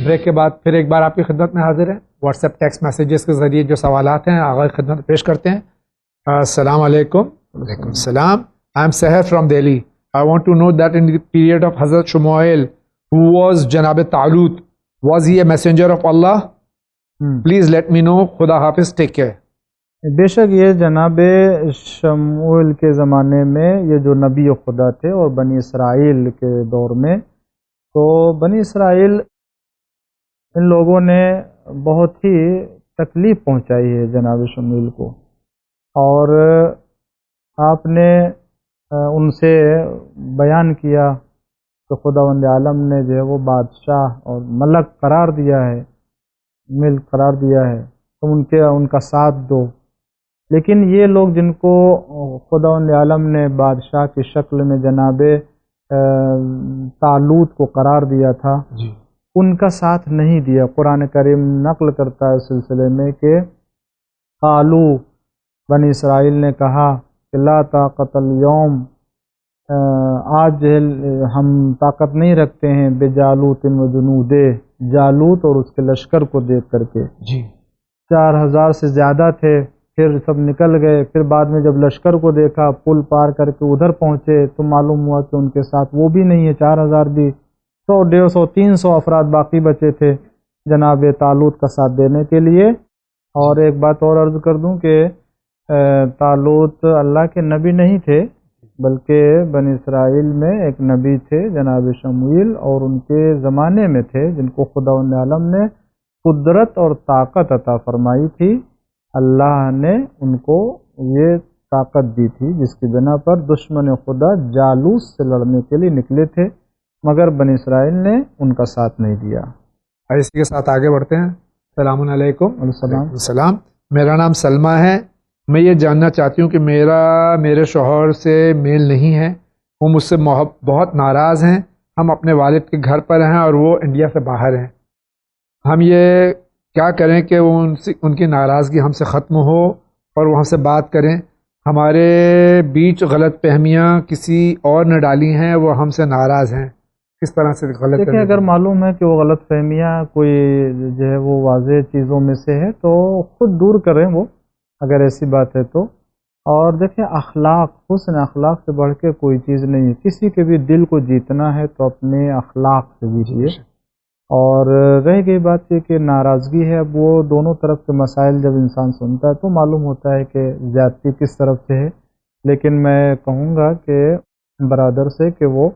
Break کے بعد پھر ایک بار آپ کی خدمت میں حاضر ہیں. واٹس ایپ ٹیکسٹ میسیجز کے ذریعے جو سوالات ہیں آغاز خدمت پیش کرتے ہیں. السلام علیکم. وعلیکم السلام. I am Sehar from Delhi. I want to know that in the period of حضرت شموئیل who was جناب طالوت, was he a messenger of Allah? Please let me know. خدا حافظ. Take care. بے شک یہ جناب شموئیل کے زمانے میں یہ جو نبی خدا تھے اور بنی اسرائیل کے دور میں، تو بنی اسرائیل ان لوگوں نے بہت ہی تکلیف پہنچائی ہے جناب شموئیل کو، اور آپ نے ان سے بیان کیا تو خداوند عالم نے جو ہے وہ بادشاہ اور ملک قرار دیا ہے، ملک قرار دیا ہے، تم ان کا ساتھ دو. لیکن یہ لوگ جن کو خداوند عالم نے بادشاہ کی شکل میں جناب طالوت کو قرار دیا تھا، ان کا ساتھ نہیں دیا. قرآن کریم نقل کرتا ہے اس سلسلے میں کہ قالو، بنی اسرائیل نے کہا کہ لا طاقت اليوم، آج ہم طاقت نہیں رکھتے ہیں بجالوت و جنودہ، جالوت اور اس کے لشکر کو دیکھ کر کے. 4000 سے زیادہ تھے، پھر سب نکل گئے. پھر بعد میں جب لشکر کو دیکھا، پل پار کر کے ادھر پہنچے تو معلوم ہوا کہ ان کے ساتھ وہ بھی نہیں ہے، 4000 بھی، 100 150 300 افراد باقی بچے تھے جناب طالوت کا ساتھ دینے کے لیے. اور ایک بات اور عرض کر دوں کہ طالوت اللہ کے نبی نہیں تھے، بلکہ بنی اسرائیل میں ایک نبی تھے جناب شموئیل، اور ان کے زمانے میں تھے جن کو خداوند عالم نے قدرت اور طاقت عطا فرمائی تھی. اللہ نے ان کو یہ طاقت دی تھی جس کی بنا پر دشمن خدا جالوت سے لڑنے کے لیے نکلے تھے، مگر بنی اسرائیل نے ان کا ساتھ نہیں دیا. اسی کے ساتھ آگے بڑھتے ہیں. السلام علیکم. السلام. میرا نام سلمہ ہے. میں یہ جاننا چاہتی ہوں کہ میرے شوہر سے میل نہیں ہے. وہ مجھ سے بہت ناراض ہیں. ہم اپنے والد کے گھر پر ہیں اور وہ انڈیا سے باہر ہیں. ہم یہ کیا کریں کہ ان کی ناراضگی ہم سے ختم ہو اور وہ ہم سے بات کریں؟ ہمارے بیچ غلط فہمیاں کسی اور نے ڈالی ہیں، وہ ہم سے ناراض ہیں. کس طرح سے غلط دیکھیں، اگر معلوم ہے کہ وہ غلط فہمیاں کوئی جو ہے وہ واضح چیزوں میں سے ہے تو خود دور کریں وہ، اگر ایسی بات ہے تو. اور دیکھیں، اخلاق، حسن اخلاق سے بڑھ کے کوئی چیز نہیں ہے. کسی کے بھی دل کو جیتنا ہے تو اپنے اخلاق سے جیتیے. اور رہ گئی بات یہ کہ ناراضگی ہے، اب وہ دونوں طرف کے مسائل جب انسان سنتا ہے تو معلوم ہوتا ہے کہ زیادتی کس طرف سے ہے. لیکن میں کہوں گا کہ برادر سے کہ وہ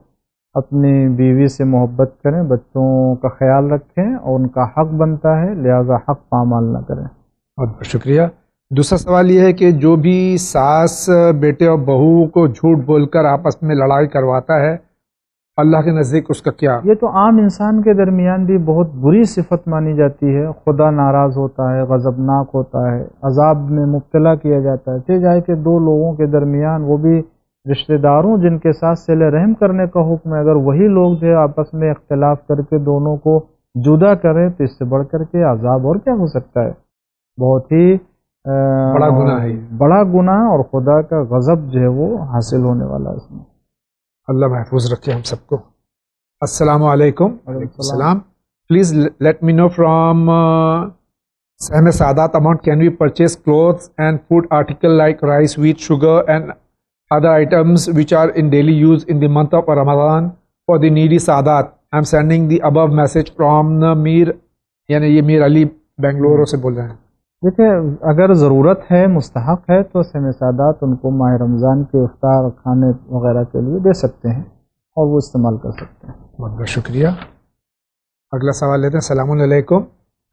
اپنی بیوی سے محبت کریں، بچوں کا خیال رکھیں، اور ان کا حق بنتا ہے، لہذا حق پامال نہ کریں. بہت بہت شکریہ. دوسرا سوال یہ ہے کہ جو بھی ساس بیٹے اور بہو کو جھوٹ بول کر آپس میں لڑائی کرواتا ہے، اللہ کے نزدیک اس کا کیا؟ یہ تو عام انسان کے درمیان بھی بہت بری صفت مانی جاتی ہے. خدا ناراض ہوتا ہے، غضبناک ہوتا ہے، عذاب میں مبتلا کیا جاتا ہے. چاہے جائے کہ دو لوگوں کے درمیان، وہ بھی رشتہ داروں جن کے ساتھ صلہ رحم کرنے کا حکم ہے، اگر وہی لوگ جو ہے آپس میں اختلاف کر کے دونوں کو جدا کریں تو اس سے بڑھ کر کے عذاب اور کیا ہو سکتا ہے. بہت ہی بڑا گناہ ہے، بڑا گناہ، اور خدا کا غضب جو ہے وہ حاصل ہونے والا ہے اس میں. اللہ محفوظ رکھے ہم سب کو. السلام علیکم. وعلیکم السلام. Please let me know from سہم سادات amount can we purchase clothes and food article like rice, wheat, sugar and other items which are in daily use in the month of Ramadan for the needy Sadat. I am sending the above message from Mir، یعنی یہ میر علی بنگلورو سے بول رہے ہیں. دیکھیں، اگر ضرورت ہے، مستحق ہے، تو سہم سادات ان کو ماہ رمضان کے افطار کھانے وغیرہ کے لیے دے سکتے ہیں اور وہ استعمال کر سکتے ہیں. بہت بہت شکریہ. اگلا سوال لیتے ہیں. السلام علیکم.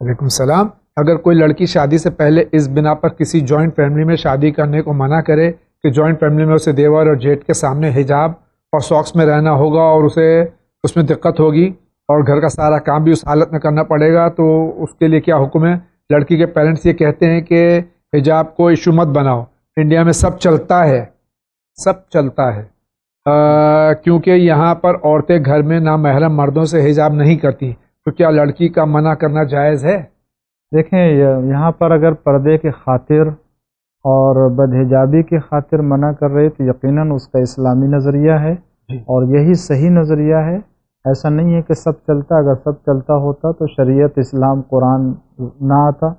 وعلیکم السلام. اگر کوئی لڑکی شادی سے پہلے اس بنا پر کسی جوائنٹ فیملی میں شادی کرنے کو منع کرے کہ جوائنٹ فیملی میں اسے دیور اور جیٹ کے سامنے حجاب اور ساکس میں رہنا ہوگا اور اسے اس میں دقت ہوگی اور گھر کا سارا کام بھی اس حالت میں کرنا پڑے گا، تو اس کے لیے کیا حکم ہے؟ لڑکی کے پیرنٹس یہ کہتے ہیں کہ حجاب کو ایشو مت بناؤ، انڈیا میں سب چلتا ہے، سب چلتا ہے، کیونکہ یہاں پر عورتیں گھر میں نامحرم مردوں سے حجاب نہیں کرتی، تو کیا لڑکی کا منع کرنا جائز ہے؟ دیکھیں، یہاں پر اگر پردے کی خاطر اور بدحجابی کی خاطر منع کر رہے تو یقیناً اس کا اسلامی نظریہ ہے اور یہی صحیح نظریہ ہے. ایسا نہیں ہے کہ سب چلتا، اگر سب چلتا ہوتا تو شریعت اسلام قرآن نہ آتا۔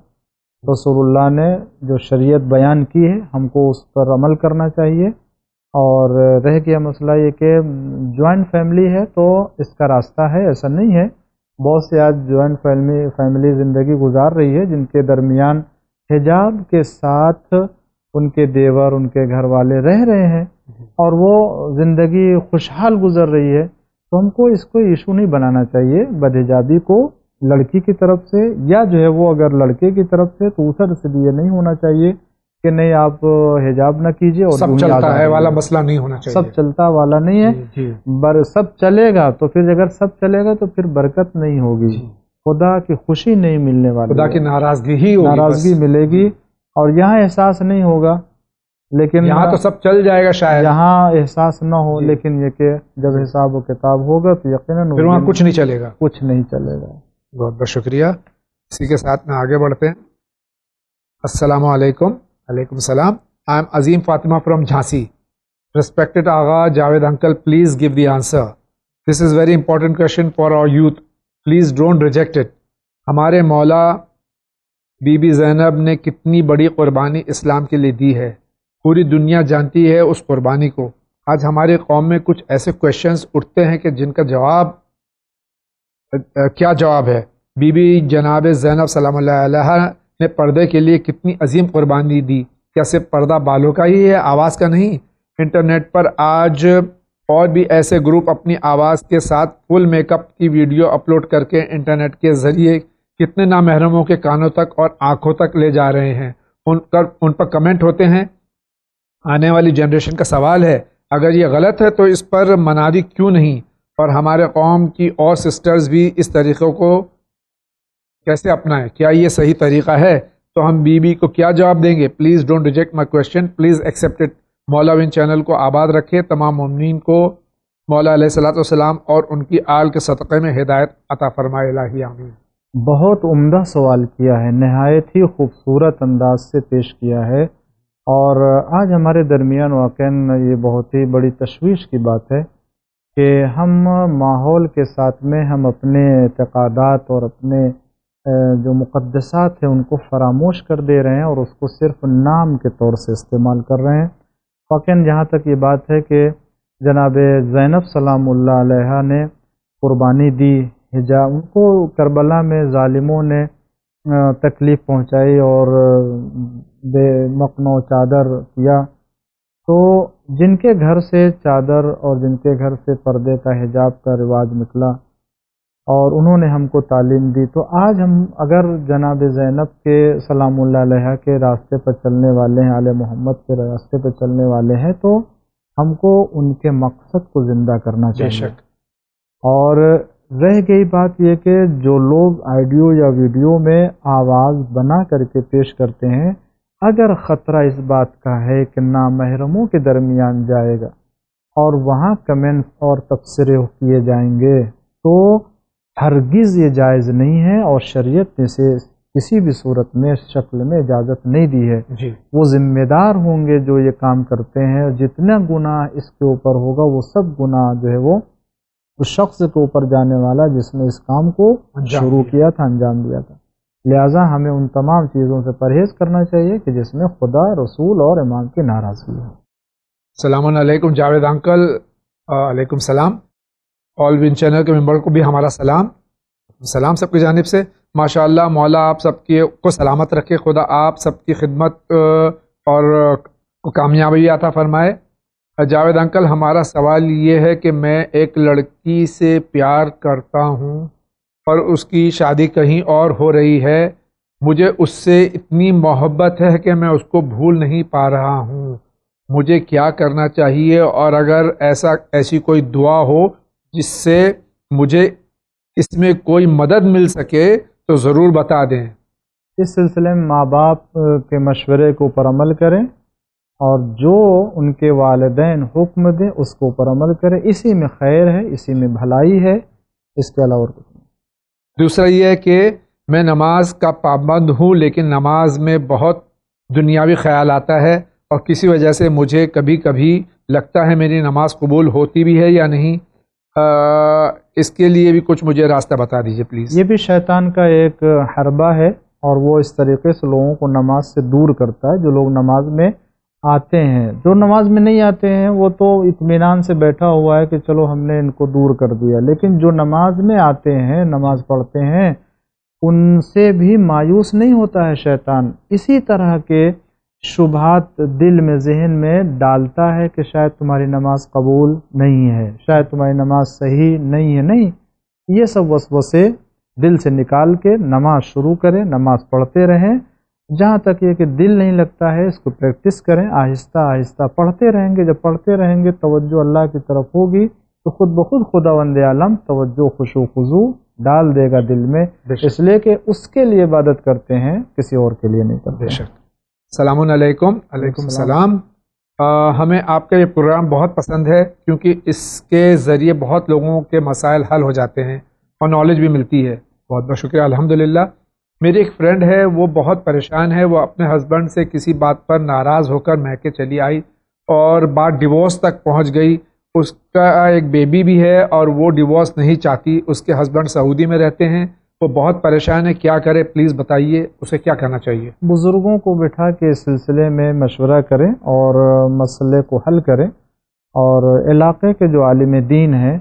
رسول اللہ نے جو شریعت بیان کی ہے ہم کو اس پر عمل کرنا چاہیے۔ اور رہ گیا مسئلہ یہ کہ جوائنٹ فیملی ہے تو اس کا راستہ ہے، ایسا نہیں ہے۔ بہت سے آج جوائنٹ فیملی زندگی گزار رہی ہے جن کے درمیان حجاب کے ساتھ ان کے دیور ان کے گھر والے رہ رہے ہیں اور وہ زندگی خوشحال گزر رہی ہے، تو ہم کو اس کو ایشو نہیں بنانا چاہیے بدحجابی کو لڑکی کی طرف سے، یا جو ہے وہ اگر لڑکے کی طرف سے تو ادھر سے بھی یہ نہیں ہونا چاہیے کہ نہیں آپ حجاب نہ کیجیے اور سب چلتا ہے والا مسئلہ نہیں ہونا چاہیے۔ سب چلتا والا نہیں ہے، سب چلے گا تو پھر اگر سب چلے گا تو پھر برکت نہیں ہوگی، خدا کی خوشی نہیں ملنے والی، خدا کی ناراضگی ہی ہوگی، ناراضگی ملے گی، اور یہاں احساس نہیں ہوگا۔ لیکن یہاں تو سب چل جائے گا شاید، یہاں احساس نہ ہو، لیکن یہ کہ جب حساب و کتاب ہوگا تو یقیناً پھر وہاں کچھ نہیں چلے گا، کچھ نہیں چلے گا۔ بہت بہت شکریہ۔ اسی کے ساتھ میں آگے بڑھتے ہیں۔ السلام علیکم۔ وعلیکم السلام۔ I am Azeem Fatima from Jhansi. Respected Agha Javed uncle, please give the answer. This is very important question for our youth, please don't reject it. ہمارے مولا بی بی زینب نے کتنی بڑی قربانی اسلام کے لیے دی ہے، پوری دنیا جانتی ہے اس قربانی کو۔ آج ہماری قوم میں کچھ ایسے کویشچنز اٹھتے ہیں کہ جن کا جواب کیا جواب ہے۔ بی بی جناب زینب سلام اللہ علیہ نے پردے کے لیے کتنی عظیم قربانی دی، کیا صرف پردہ بالوں کا ہی ہے، آواز کا نہیں؟ انٹرنیٹ پر آج اور بھی ایسے گروپ اپنی آواز کے ساتھ فل میک اپ کی ویڈیو اپلوڈ کر کے انٹرنیٹ کے ذریعے کتنے نامحرموں کے کانوں تک اور آنکھوں تک لے جا رہے ہیں۔ ان پر کمنٹ ہوتے ہیں۔ آنے والی جنریشن کا سوال ہے، اگر یہ غلط ہے تو اس پر منادی کیوں نہیں؟ اور ہمارے قوم کی اور سسٹرز بھی اس طریقوں کو کیسے اپنائیں؟ کیا یہ صحیح طریقہ ہے؟ تو ہم بی بی کو کیا جواب دیں گے؟ Please don't reject my question, please accept it. مولا ان چینل کو آباد رکھے، تمام مومنین کو مولا علیہ الصلوۃ والسلام اور ان کی آل کے صدقے میں ہدایت عطا فرمائے، الہی آمین۔ بہت عمدہ سوال کیا ہے، نہایت ہی خوبصورت انداز سے پیش کیا ہے، اور آج ہمارے درمیان واقعاً یہ بہت ہی بڑی تشویش کی بات ہے کہ ہم ماحول کے ساتھ میں ہم اپنے اعتقادات اور اپنے جو مقدسات ہیں ان کو فراموش کر دے رہے ہیں اور اس کو صرف نام کے طور سے استعمال کر رہے ہیں۔ واقعاً جہاں تک یہ بات ہے کہ جناب زینب سلام اللہ علیہ نے قربانی دی، حجاب، ان کو کربلا میں ظالموں نے تکلیف پہنچائی اور بے مقنع چادر کیا، تو جن کے گھر سے چادر اور جن کے گھر سے پردے کا حجاب کا رواج نکلا اور انہوں نے ہم کو تعلیم دی، تو آج ہم اگر جناب زینب کے سلام اللہ علیہ کے راستے پر چلنے والے ہیں، آل محمد کے راستے پر چلنے والے ہیں، تو ہم کو ان کے مقصد کو زندہ کرنا چاہیے۔ اور رہ گئی بات یہ کہ جو لوگ آڈیو یا ویڈیو میں آواز بنا کر کے پیش کرتے ہیں، اگر خطرہ اس بات کا ہے کہ نامحرموں کے درمیان جائے گا اور وہاں کمنٹس اور تبصرے کیے جائیں گے، تو ہرگز یہ جائز نہیں ہے اور شریعت نے سے کسی بھی صورت میں شکل میں اجازت نہیں دی ہے۔ وہ ذمہ دار ہوں گے جو یہ کام کرتے ہیں، جتنا گناہ اس کے اوپر ہوگا وہ سب گناہ جو ہے وہ اس شخص کے اوپر جانے والا جس نے اس کام کو شروع کیا تھا، انجام دیا تھا۔ لہٰذا ہمیں ان تمام چیزوں سے پرہیز کرنا چاہیے کہ جس میں خدا، رسول اور امام کی ناراضگی ہے۔ السلام علیکم جاوید انکل۔ علیکم السلام۔ آل ون چینل کے ممبر کو بھی ہمارا سلام سب کی جانب سے۔ ماشاءاللہ، مولا آپ سب کو سلامت رکھے، خدا آپ سب کی خدمت اور کامیابی عطا فرمائے۔ جاوید انکل، ہمارا سوال یہ ہے کہ میں ایک لڑکی سے پیار کرتا ہوں اور اس کی شادی کہیں اور ہو رہی ہے، مجھے اس سے اتنی محبت ہے کہ میں اس کو بھول نہیں پا رہا ہوں، مجھے کیا کرنا چاہیے؟ اور اگر ایسی کوئی دعا ہو جس سے مجھے اس میں کوئی مدد مل سکے تو ضرور بتا دیں۔ اس سلسلے میں ماں باپ کے مشورے کے اوپر عمل کریں اور جو ان کے والدین حکم دیں اس کے اوپر عمل کریں، اسی میں خیر ہے، اسی میں بھلائی ہے، اس کے علاوہ کچھ نہیں۔ دوسرا یہ ہے کہ میں نماز کا پابند ہوں، لیکن نماز میں بہت دنیاوی خیال آتا ہے اور کسی وجہ سے مجھے کبھی کبھی لگتا ہے میری نماز قبول ہوتی بھی ہے یا نہیں۔ اس کے لیے بھی کچھ مجھے راستہ بتا دیجیے پلیز. یہ بھی شیطان کا ایک حربہ ہے اور وہ اس طریقے سے لوگوں کو نماز سے دور کرتا ہے. جو لوگ نماز میں آتے ہیں، جو نماز میں نہیں آتے ہیں وہ تو اطمینان سے بیٹھا ہوا ہے کہ چلو ہم نے ان کو دور کر دیا، لیکن جو نماز میں آتے ہیں، نماز پڑھتے ہیں، ان سے بھی مایوس نہیں ہوتا ہے شیطان. اسی طرح کے شبہات دل میں، ذہن میں ڈالتا ہے کہ شاید تمہاری نماز قبول نہیں ہے، شاید تمہاری نماز صحیح نہیں ہے. نہیں، یہ سب وسوسے دل سے نکال کے نماز شروع کریں، نماز پڑھتے رہیں. جہاں تک یہ کہ دل نہیں لگتا ہے اس کو پریکٹس کریں، آہستہ آہستہ پڑھتے رہیں گے. جب پڑھتے رہیں گے توجہ اللہ کی طرف ہوگی تو خود بخود خداوند عالم توجہ خشوع خضوع ڈال دے گا دل میں، اس لیے کہ اس کے لیے عبادت کرتے ہیں، کسی اور کے لیے نہیں کرتے. بے شک. السلام علیکم. علیکم السلام. ہمیں آپ کا یہ پروگرام بہت پسند ہے کیونکہ اس کے ذریعے بہت لوگوں کے مسائل حل ہو جاتے ہیں اور نالج بھی ملتی ہے. بہت بہت شکریہ. الحمدللہ. میری ایک فرینڈ ہے، وہ بہت پریشان ہے. وہ اپنے ہسبینڈ سے کسی بات پر ناراض ہو کر میکے چلی آئی اور بات ڈیورس تک پہنچ گئی. اس کا ایک بیبی بھی ہے اور وہ ڈیورس نہیں چاہتی. اس کے ہسبینڈ سعودی میں رہتے ہیں. وہ بہت پریشان ہے، کیا کرے پلیز بتائیے، اسے کیا کرنا چاہیے؟ بزرگوں کو بٹھا کے اس سلسلے میں مشورہ کریں اور مسئلے کو حل کریں، اور علاقے کے جو عالم دین ہیں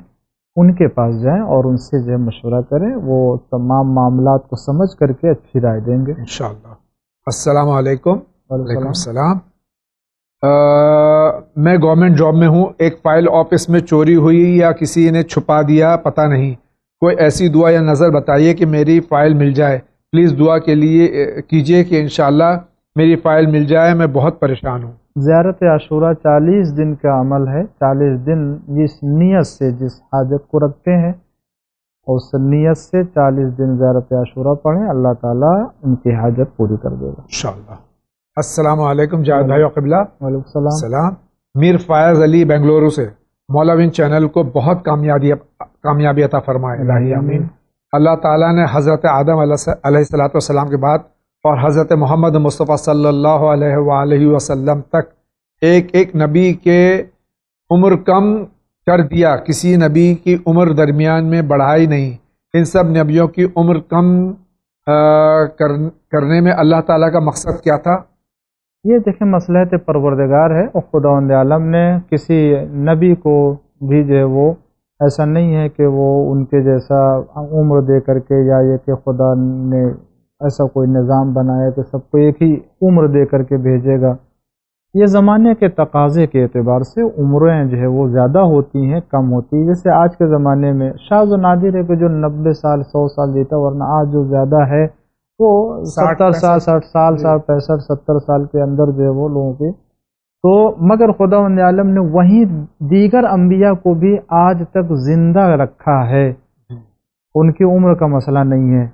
ان کے پاس جائیں اور ان سے جو مشورہ کریں. وہ تمام معاملات کو سمجھ کر کے اچھی رائے دیں گے انشاءاللہ. السلام علیکم. وعلیکم السلام. میں گورنمنٹ جاب میں ہوں. ایک فائل آفس میں چوری ہوئی یا کسی نے چھپا دیا، پتہ نہیں. کوئی ایسی دعا یا نظر بتائیے کہ میری فائل مل جائے. پلیز دعا کے لیے کیجئے کہ انشاءاللہ میری فائل مل جائے. میں بہت پریشان ہوں. زیارت عاشورہ 40 دن کا عمل ہے. 40 دن جس نیت سے جس حاجت کو رکھتے ہیں اس نیت سے 40 دن زیارت عاشورہ پڑھیں، اللہ تعالیٰ ان کی حاجت پوری کر دے گا انشاءاللہ. السلام علیکم جاوید بھائی و قبلہ. وعلیکم السلام. السلام. میر فائز علی بنگلورو سے. مولوین چینل کو بہت کامیابی عطا فرمائے. الہی آمین. اللہ تعالیٰ نے حضرت آدم علیہ السلام کے بعد اور حضرت محمد مصطفیٰ صلی اللہ علیہ وآلہ وسلم تک ایک ایک نبی کے عمر کم کر دیا. کسی نبی کی عمر درمیان میں بڑھائی نہیں. ان سب نبیوں کی عمر کم کرنے میں اللہ تعالیٰ کا مقصد کیا تھا؟ یہ دیکھیں مصلحت پروردگار ہے، اور خداوند عالم نے کسی نبی کو بھی جو ہے وہ ایسا نہیں ہے کہ وہ ان کے جیسا عمر دے کر کے، یا یہ کہ خدا نے ایسا کوئی نظام بنایا کہ سب کو ایک ہی عمر دے کر کے بھیجے گا. یہ زمانے کے تقاضے کے اعتبار سے عمریں جو ہے وہ زیادہ ہوتی ہیں، کم ہوتی ہیں. جیسے آج کے زمانے میں شاذ و نادر ہے کہ جو 90 سال 100 سال جیتا، ورنہ آج جو زیادہ ہے وہ 70 سال 60 سال 65 70 سال کے اندر جو ہے وہ لوگوں کی. تو مگر خداوند عالم نے وہیں دیگر انبیاء کو بھی آج تک زندہ رکھا ہے. ان کی عمر کا مسئلہ نہیں ہے.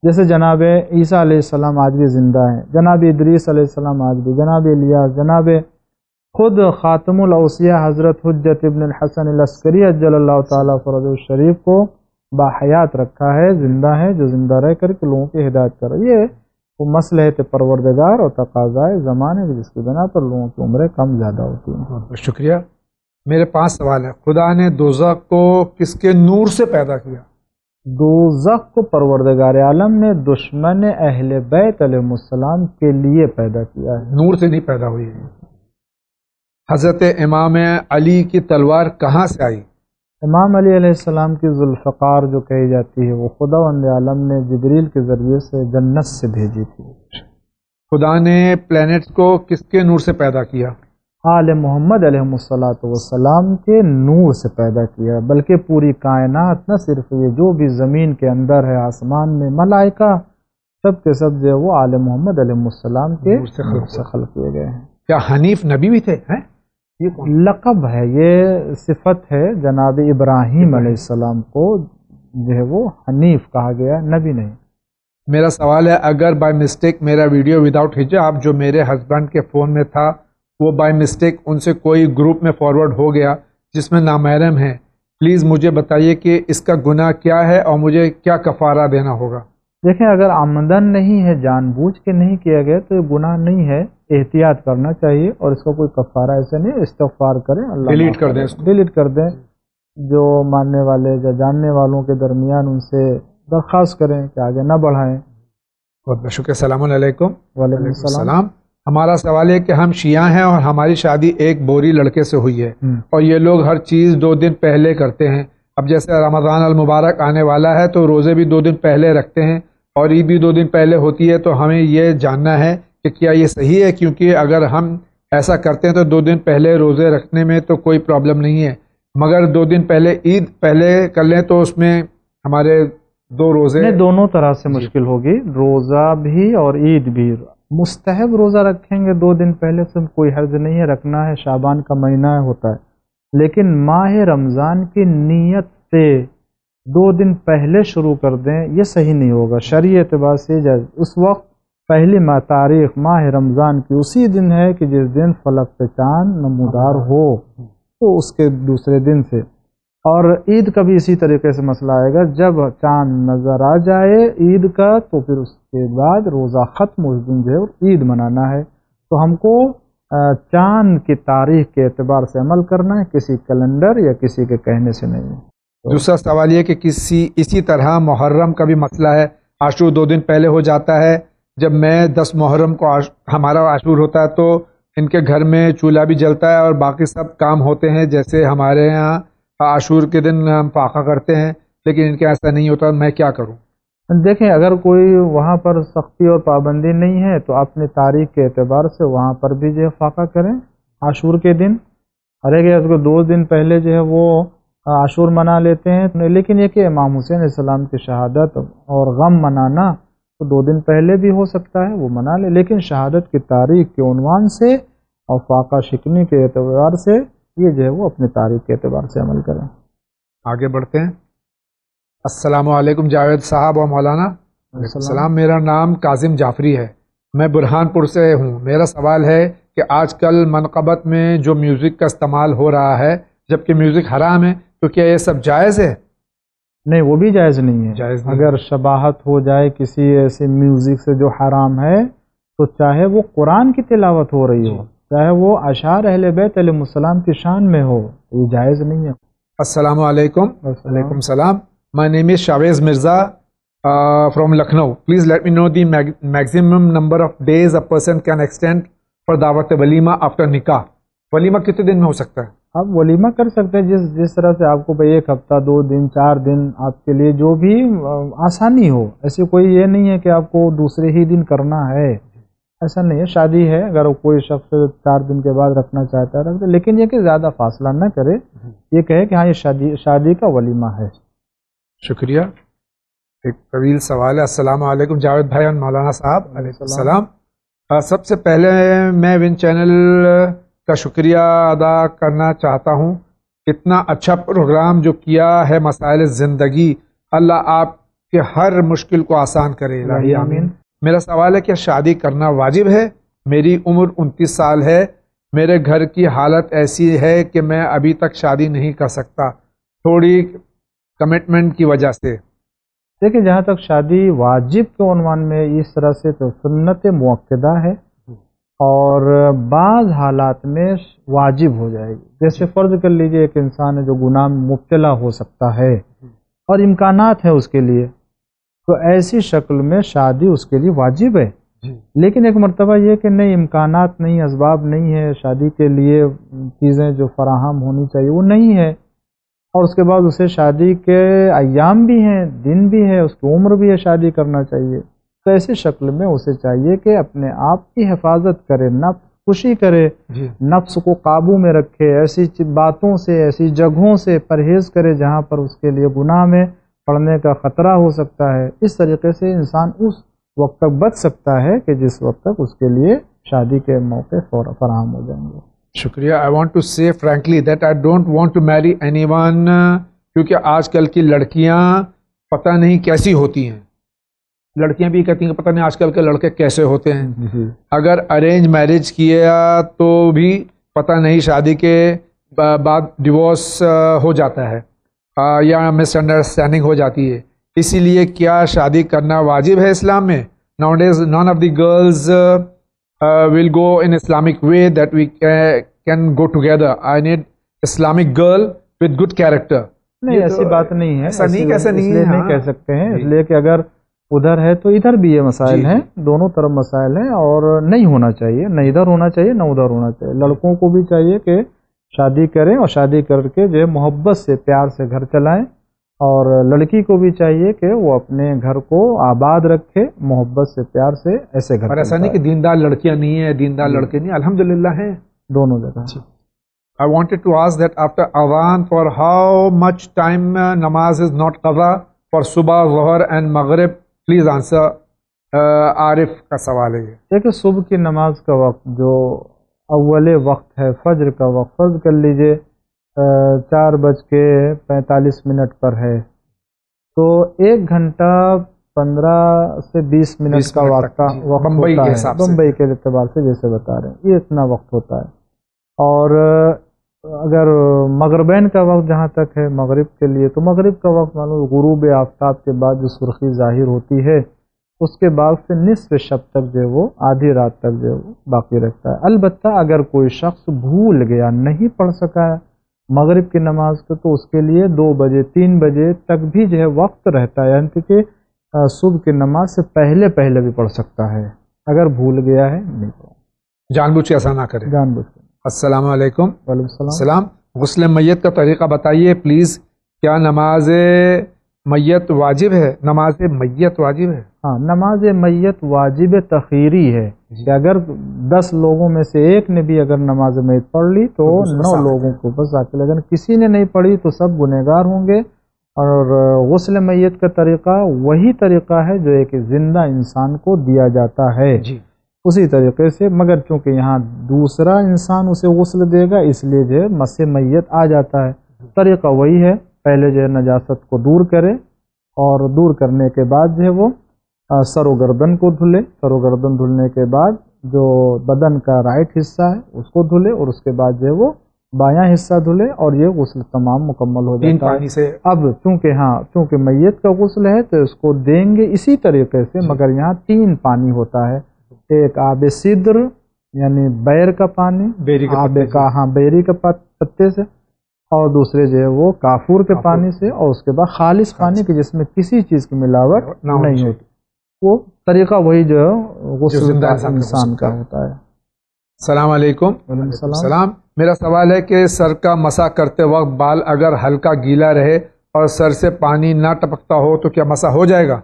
جیسے جناب عیسیٰ علیہ السلام آج بھی زندہ ہیں، جناب ادریس علیہ السلام آج بھی، جناب الیاس، جناب خود خاتم الاوصیاء حضرت حجت ابن الحسن العسکری عجل اللہ تعالیٰ فرجہ الشریف کو باحیات رکھا ہے، زندہ ہے، جو زندہ رہ کر کے لوگوں کی ہدایت کر رہی ہے. وہ مصلحت پروردگار اور تقاضائے زمانے جس کی بنا پر لوگوں کی عمریں کم زیادہ ہوتی ہیں. بہت بہت شکریہ. میرے 5 سوال ہیں. خدا نے دوزخ کو کس کے نور سے پیدا کیا؟ دوزخ کو پروردگار عالم نے دشمن اہل بیت علیہ السلام کے لیے پیدا کیا ہے، نور سے نہیں پیدا ہوئی ہے. حضرت امام علی کی تلوار کہاں سے آئی؟ امام علی علیہ السلام کی ذوالفقار جو کہی جاتی ہے وہ خداوند عالم نے جبریل کے ذریعے سے جنت سے بھیجی تھی. خدا نے پلینٹس کو کس کے نور سے پیدا کیا؟ آل محمد علیہ السلام کے نور سے پیدا کیا. بلکہ پوری کائنات، نہ صرف یہ جو بھی زمین کے اندر ہے، آسمان میں، ملائکہ، سب کے سب جو ہے وہ آل محمد علیہ السلام کے نور سے خلق کیے گئے ہیں. کیا حنیف نبی بھی تھے؟ لقب ہے، یہ صفت ہے. جناب ابراہیم علیہ السلام کو جو ہے وہ حنیف کہا گیا، نبی نہیں. میرا سوال ہے، اگر بائی مسٹیک میرا ویڈیو وداؤٹ حجاب جو میرے ہسبینڈ کے فون میں تھا وہ بائی مسٹیک ان سے کوئی گروپ میں فارورڈ ہو گیا جس میں نامحرم ہے، پلیز مجھے بتائیے کہ اس کا گناہ کیا ہے اور مجھے کیا کفارہ دینا ہوگا؟ دیکھیں، اگر آمدن نہیں ہے، جان بوجھ کے نہیں کیا گیا تو یہ گناہ نہیں ہے. احتیاط کرنا چاہیے اور اس کا کوئی کفارہ ایسا نہیں. استغفار کریں، اللہ ڈیلیٹ کر دیں اس کو. ڈیلیٹ کر دیں. جو ماننے والے یا جاننے والوں کے درمیان ان سے درخواست کریں کہ آگے نہ بڑھائیں. بہت بہت شکریہ. السلام علیکم. وعلیکم السلام. ہمارا سوال ہے کہ ہم شیعہ ہیں اور ہماری شادی ایک بوری لڑکے سے ہوئی ہے اور یہ لوگ ہر چیز 2 دن پہلے کرتے ہیں. اب جیسے رمضان المبارک آنے والا ہے تو روزے بھی 2 دن پہلے رکھتے ہیں اور عید بھی 2 دن پہلے ہوتی ہے, تو ہمیں یہ جاننا ہے کہ کیا یہ صحیح ہے, کیونکہ اگر ہم ایسا کرتے ہیں تو 2 دن پہلے روزے رکھنے میں تو کوئی پرابلم نہیں ہے, مگر 2 دن پہلے عید پہلے کر لیں تو اس میں ہمارے 2 روزے دونوں طرح سے مشکل ہوگی, روزہ بھی اور عید بھی. مستحب روزہ رکھیں گے 2 دن پہلے سے کوئی حرج نہیں ہے, رکھنا ہے, شعبان کا مہینہ ہوتا ہے, لیکن ماہ رمضان کی نیت سے 2 دن پہلے شروع کر دیں یہ صحیح نہیں ہوگا. شرعی اعتبار سے اس وقت پہلی تاریخ ماہ رمضان کی اسی دن ہے کہ جس دن فلک پہ چاند نمودار ہو, تو اس کے دوسرے دن سے. اور عید کا بھی اسی طریقے سے مسئلہ آئے گا, جب چاند نظر آ جائے عید کا تو پھر اس کے بعد روزہ ختم اس دن جو ہے عید منانا ہے. تو ہم کو چاند کی تاریخ کے اعتبار سے عمل کرنا ہے, کسی کیلنڈر یا کسی کے کہنے سے نہیں. دوسرا سوال یہ کہ اسی طرح محرم کا بھی مسئلہ ہے, عاشور 2 دن پہلے ہو جاتا ہے. جب میں 10 محرم کو ہمارا عاشور ہوتا ہے تو ان کے گھر میں چولہا بھی جلتا ہے اور باقی سب کام ہوتے ہیں, جیسے ہمارے یہاں عاشور کے دن ہم فاقہ کرتے ہیں, لیکن ان کے ایسا نہیں ہوتا. میں کیا کروں؟ دیکھیں, اگر کوئی وہاں پر سختی اور پابندی نہیں ہے تو اپنے تاریخ کے اعتبار سے وہاں پر بھی جو ہے فاقہ کریں عاشور کے دن. ارے کہ اس کو 2 دن پہلے جو ہے وہ عاشور منا لیتے ہیں, لیکن یہ کہ امام حسین علیہ السلام کی شہادت اور غم منانا تو 2 دن پہلے بھی ہو سکتا ہے, وہ منا لے, لیکن شہادت کی تاریخ کے عنوان سے اور فاقہ شکنی کے اعتبار سے یہ جو ہے وہ اپنے تاریخ کے اعتبار سے عمل کریں. آگے بڑھتے ہیں. السلام علیکم جاوید صاحب و مولانا. السلام. میرا نام کاظم جعفری ہے, میں برہان پور سے ہوں. میرا سوال ہے کہ آج کل منقبت میں جو میوزک کا استعمال ہو رہا ہے, جبکہ میوزک حرام ہے, تو کیا یہ سب جائز ہے؟ نہیں, وہ بھی جائز نہیں ہے. جائز نہیں. اگر شباہت ہو جائے کسی ایسے میوزک سے جو حرام ہے, تو چاہے وہ قرآن کی تلاوت ہو رہی ہو, چاہے وہ اشعار اہل بیت علیہ السلام کی شان میں ہو, یہ جائز نہیں ہے. السلام علیکم. وعلیکم السلام. My name is Shavez Mirza from Lucknow. Please let me know the maximum number of days a person can extend for dawat walima after nikah. ولیمہ کتنے دن میں ہو سکتا ہے؟ آپ ولیمہ کر سکتے ہیں جس طرح سے آپ کو 1 ہفتہ 2 دن 4 دن آپ کے لیے جو بھی آسانی ہو. ایسی کوئی یہ نہیں ہے کہ آپ کو دوسرے ہی دن کرنا ہے, ایسا نہیں ہے. شادی ہے, اگر کوئی شخص 4 دن کے بعد رکھنا چاہتا ہے رکھتے, لیکن یہ کہ زیادہ فاصلہ نہ کرے, یہ کہے کہ ہاں یہ شادی کا ولیمہ ہے. شکریہ. ایک طویل سوال ہے. السلام علیکم جاوید بھائی اور مولانا صاحب. علیکم السلام. سب سے پہلے میں ون چینل کا شکریہ ادا کرنا چاہتا ہوں. اتنا اچھا پروگرام جو کیا ہے مسائل زندگی, اللہ آپ کے ہر مشکل کو آسان کرے. الہی آمین. میرا سوال ہے کہ شادی کرنا واجب ہے؟ میری عمر 29 سال ہے. میرے گھر کی حالت ایسی ہے کہ میں ابھی تک شادی نہیں کر سکتا, تھوڑی کمٹمنٹ کی وجہ سے. دیکھیں, جہاں تک شادی واجب کے عنوان میں اس طرح سے تو سنت مؤکدہ ہے, اور بعض حالات میں واجب ہو جائے گی. جیسے فرض کر لیجئے ایک انسان ہے جو گناہ میں مبتلا ہو سکتا ہے اور امکانات ہیں اس کے لیے, تو ایسی شکل میں شادی اس کے لیے واجب ہے. لیکن ایک مرتبہ یہ کہ نہیں, امکانات نہیں, اسباب نہیں ہے, شادی کے لیے چیزیں جو فراہم ہونی چاہیے وہ نہیں ہے, اور اس کے بعد اسے شادی کے ایام بھی ہیں, دن بھی ہے, اس کی عمر بھی ہے, شادی کرنا چاہیے, تو ایسی شکل میں اسے چاہیے کہ اپنے آپ کی حفاظت کرے, نفس خوشی کرے, نفس کو قابو میں رکھے, ایسی باتوں سے ایسی جگہوں سے پرہیز کرے جہاں پر اس کے لیے گناہ میں پڑنے کا خطرہ ہو سکتا ہے. اس طریقے سے انسان اس وقت تک بچ سکتا ہے کہ جس وقت تک اس کے لیے شادی کے موقع فراہم ہو جائیں گے. شکریہ. I want to say frankly that I don't want to marry anyone, کیونکہ آج کل کی لڑکیاں پتہ نہیں کیسی ہوتی ہیں. لڑکیاں بھی کہتی ہیں کہ پتہ نہیں آج کل کے لڑکے کیسے ہوتے ہیں. اگر ارینج میرج کیا تو بھی پتہ نہیں شادی کے بعد ڈیورس ہو جاتا ہے یا مس انڈرسٹینڈنگ ہو جاتی ہے. اسی لیے کیا شادی کرنا واجب ہے اسلام میں؟ Nowadays none of the girls will go in Islamic way that we can go together. I need Islamic girl with good character. نہیں ایسی بات نہیں ہے، ایسا نہیں اس نہیں لیے ہے، نہیں کہہ سکتے ہیں، اس لیے کہ اگر ادھر ہے تو ادھر بھی یہ مسائل ہیں، دونوں طرف مسائل ہیں، اور نہیں ہونا چاہیے، نہ ادھر ہونا چاہیے نہ ادھر ہونا چاہیے۔ لڑکوں کو بھی چاہیے کہ شادی کریں اور شادی کر کے جو ہے محبت سے پیار سے گھر چلائیں، اور لڑکی کو بھی چاہیے کہ وہ اپنے گھر کو آباد رکھے محبت سے پیار سے، ایسے گھر۔ اور ایسا نہیں کہ دیندار لڑکیاں نہیں ہیں دیندار لڑکے نہیں، الحمدللہ ہیں دونوں جگہ۔ I wanted to ask that after Adhan, for how much time namaz is not qada for Subah, Zuhr and Maghrib? Please answer. عارف کا سوال ہے یہ۔ دیکھیں صبح کی نماز کا وقت جو اول وقت ہے، فجر کا وقت، فرض کر لیجئے 4:45 پر ہے، تو 1 گھنٹہ 15 سے 20 منٹ کا وقت بمبئی ہوتا کے ہے، حساب سے، بمبئی کے اعتبار سے جیسے بتا رہے ہیں، یہ اتنا وقت ہوتا ہے۔ اور اگر مغربین کا وقت جہاں تک ہے مغرب کے لیے، تو مغرب کا وقت معلوم غروب آفتاب کے بعد جو سرخی ظاہر ہوتی ہے، اس کے بعد سے نصف شب تک جو ہے وہ آدھی رات تک جو ہے وہ باقی رہتا ہے۔ البتہ اگر کوئی شخص بھول گیا، نہیں پڑھ سکا ہے مغرب کی نماز کو، تو اس کے لیے 2 بجے 3 بجے تک بھی جو ہے وقت رہتا ہے، یعنی کہ صبح کی نماز سے پہلے بھی پڑھ سکتا ہے اگر بھول گیا ہے، نہیں پڑھا، جان بوجھ کے ایسا نہ کرے۔ جان بوجھ کے۔ السلام علیکم۔ وعلیکم السلام۔ غسل میت کا طریقہ بتائیے پلیز، کیا نماز میت واجب ہے؟ نماز میت واجب ہے؟ ہاں، نماز میت واجب تخیری ہے کہ اگر 10 لوگوں میں سے ایک نے بھی اگر نماز میت پڑھ لی تو 9 لوگوں کو بس آکل، اگر کسی نے نہیں پڑھی تو سب گنہگار ہوں گے۔ اور غسل میت کا طریقہ وہی طریقہ ہے جو ایک زندہ انسان کو دیا جاتا ہے، اسی طریقے سے، مگر چونکہ یہاں دوسرا انسان اسے غسل دے گا اس لیے جو ہے مس میت آ جاتا ہے۔ طریقہ وہی ہے، پہلے جو ہے نجاست کو دور کرے، اور دور کرنے کے بعد جو ہے وہ سر و گردن کو دھلے، سر و گردن دھلنے کے بعد جو بدن کا رائٹ حصہ ہے اس کو دھلے، اور اس کے بعد جو ہے وہ بایاں حصہ دھلے، اور یہ غسل تمام مکمل ہو جاتا ہے۔ اب چونکہ میت کا غسل ہے تو اس کو دیں گے اسی طریقے سے، مگر یہاں 3 پانی ہوتا ہے، ایک آب سدر یعنی بیر کا پانی، بیری کے پتے سے، اور دوسرے جو ہے وہ کافور کے پانی سے، اور اس کے بعد خالص پانی کے جس میں کسی چیز کی ملاوٹ نہیں ہوتی۔ وہ طریقہ وہی جو ہے غسل انسان کا ہوتا ہے۔ السلام علیکم۔ السلام۔ میرا سوال ہے کہ سر کا مسح کرتے وقت بال اگر ہلکا گیلا رہے اور سر سے پانی نہ ٹپکتا ہو تو کیا مسح ہو جائے گا؟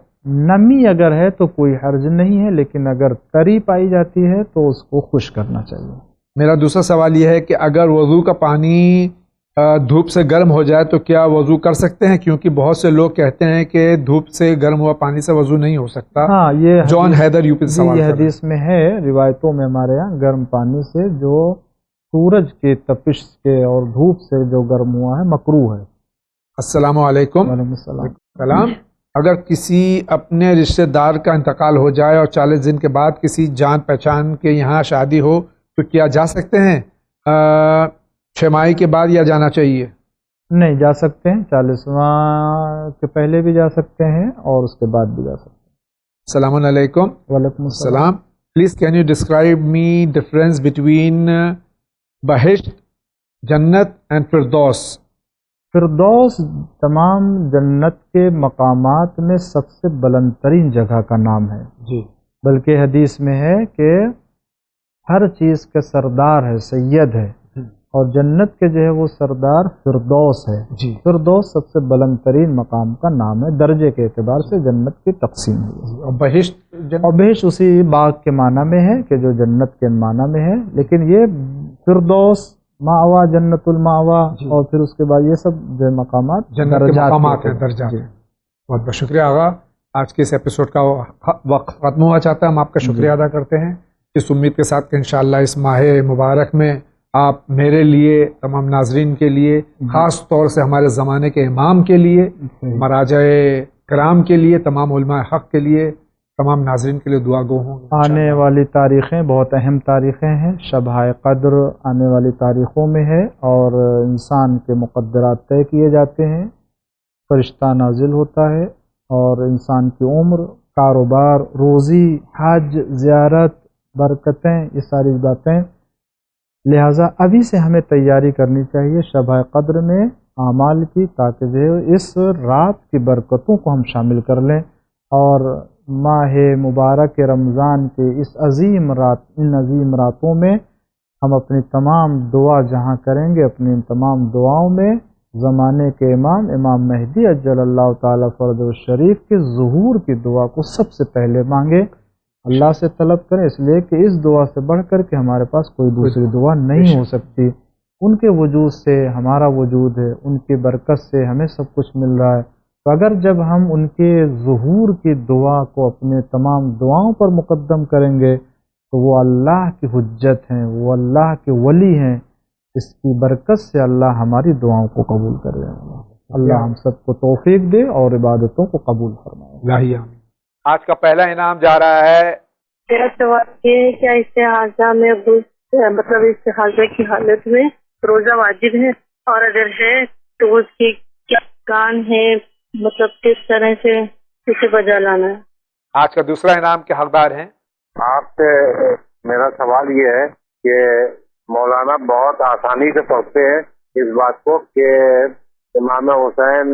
نمی اگر ہے تو کوئی حرج نہیں ہے، لیکن اگر تری پائی جاتی ہے تو اس کو خشک کرنا چاہیے۔ میرا دوسرا سوال یہ ہے کہ اگر وضو کا پانی دھوپ سے گرم ہو جائے تو کیا وضو کر سکتے ہیں؟ کیونکہ بہت سے لوگ کہتے ہیں کہ دھوپ سے گرم ہوا پانی سے وضو نہیں ہو سکتا۔ ہاں، یہ جان حیدر یوپی سے سوال یہ حدیث میں ہے، روایتوں میں ہمارے یہاں گرم پانی سے جو سورج کے تپش کے اور دھوپ سے جو گرم ہوا ہے مکروہ ہے۔ السلام علیکم۔ وعلیکم السلام۔ اگر کسی اپنے رشتہ دار کا انتقال ہو جائے اور 40 دن کے بعد کسی جان پہچان کے یہاں شادی ہو تو کیا جا سکتے ہیں؟ 6 ماہ کے بعد یا جانا چاہیے؟ نہیں، جا سکتے ہیں، 40واں کے پہلے بھی جا سکتے ہیں اور اس کے بعد بھی جا سکتے ہیں۔ السلام علیکم۔ وعلیکم السلام۔ Please can you describe me difference between بہشت، جنت اینڈ فردوس؟ فردوس تمام جنت کے مقامات میں سب سے بلند ترین جگہ کا نام ہے جی، بلکہ حدیث میں ہے کہ ہر چیز کا سردار ہے، سید ہے، اور جنت کے جو ہے وہ سردار فردوس ہے جی۔ فردوس سب سے بلند ترین مقام کا نام ہے، درجے کے اعتبار سے جنت کی تقسیم ہے۔ اور بہشت اسی باغ کے معنی میں ہے کہ جو جنت کے معنی میں ہے، لیکن یہ فردوس ماوا، جنت الماوا، اور پھر اس کے بعد یہ سب جو مقامات جنت کے مقامات ہیں، درجات ہیں۔ بہت بہت شکریہ آغا، آج کے اس ایپیسوڈ کا وقت ختم ہوا چاہتا ہے۔ ہم آپ کا شکریہ ادا کرتے ہیں اس امید کے ساتھ کہ انشاءاللہ اس ماہ مبارک میں آپ میرے لیے، تمام ناظرین کے لیے، خاص طور سے ہمارے زمانے کے امام کے لیے، مراجع کرام کے لیے، تمام علماء حق کے لیے، تمام ناظرین کے لیے دعا گو ہوں۔ آنے والی تاریخیں بہت اہم تاریخیں ہیں، شب قدر آنے والی تاریخوں میں ہے، اور انسان کے مقدرات طے کیے جاتے ہیں، فرشتہ نازل ہوتا ہے، اور انسان کی عمر، کاروبار، روزی، حج، زیارت، برکتیں، یہ ساری باتیں، لہٰذا ابھی سے ہمیں تیاری کرنی چاہیے شب قدر میں اعمال کی، تاکہ جو ہے اس رات کی برکتوں کو ہم شامل کر لیں اور ماہ مبارک رمضان کے اس عظیم ان عظیم راتوں میں ہم اپنی تمام دعا جہاں کریں گے، اپنی تمام دعاؤں میں زمانے کے امام مہدی اجل اللہ تعالیٰ فرد الشریف کے ظہور کی دعا کو سب سے پہلے مانگے، اللہ سے طلب کریں، اس لیے کہ اس دعا سے بڑھ کر کے ہمارے پاس کوئی دوسری دعا نہیں ہو سکتی۔ ان کے وجود سے ہمارا وجود ہے، ان کی برکت سے ہمیں سب کچھ مل رہا ہے، تو اگر جب ہم ان کے ظہور کی دعا کو اپنے تمام دعاؤں پر مقدم کریں گے تو وہ اللہ کی حجت ہیں، وہ اللہ کے ولی ہیں، اس کی برکت سے اللہ ہماری دعاؤں کو قبول کر رہے ہیں۔ اللہ ہم سب کو توفیق دے اور عبادتوں کو قبول فرمائے۔ آج کا پہلا انعام جا رہا ہے۔ میرا سوال یہ ہے کہ استحاضہ میں مطلب استحاضہ کی حالت میں روزہ واجب ہے، اور اگر ہے تو اس کی کیا کان ہے، مطلب کس طرح سے اسے بجا لانا ہے؟ آج کا دوسرا انعام کے حقدار ہیں۔ آپ سے میرا سوال یہ ہے کہ مولانا بہت آسانی سے پڑھتے ہیں اس بات کو کہ امام حسین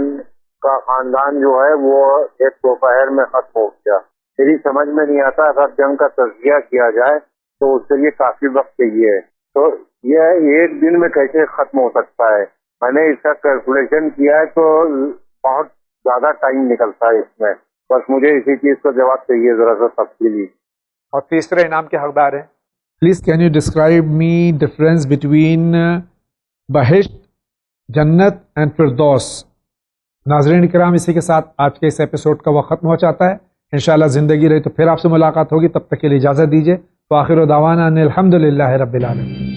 کا خاندان جو ہے وہ ایک دوپہر میں ختم ہو گیا۔ میری سمجھ میں نہیں آتا اگر جنگ کا تجزیہ کیا جائے تو اس کے لیے کافی وقت چاہیے، تو یہ ایک دن میں کیسے ختم ہو سکتا ہے؟ میں نے اس کا کیلکولیشن کیا ہے تو بہت زیادہ ٹائم نکلتا ہے اس میں، بس مجھے اسی چیز کا جواب چاہیے ذرا سا تفصیلی۔ اور تیسرے انعام کے حقدار ہیں۔ Please can you describe me difference between بہشت، جنت اینڈ فردوس۔ ناظرین کرام، اسی کے ساتھ آج کے اس ایپیسوڈ کا وقت ختم ہو جاتا ہے۔ انشاءاللہ زندگی رہی تو پھر آپ سے ملاقات ہوگی، تب تک کے لیے اجازت دیجیے۔ وآخر دعوانا ان الحمد للہ رب العالمین۔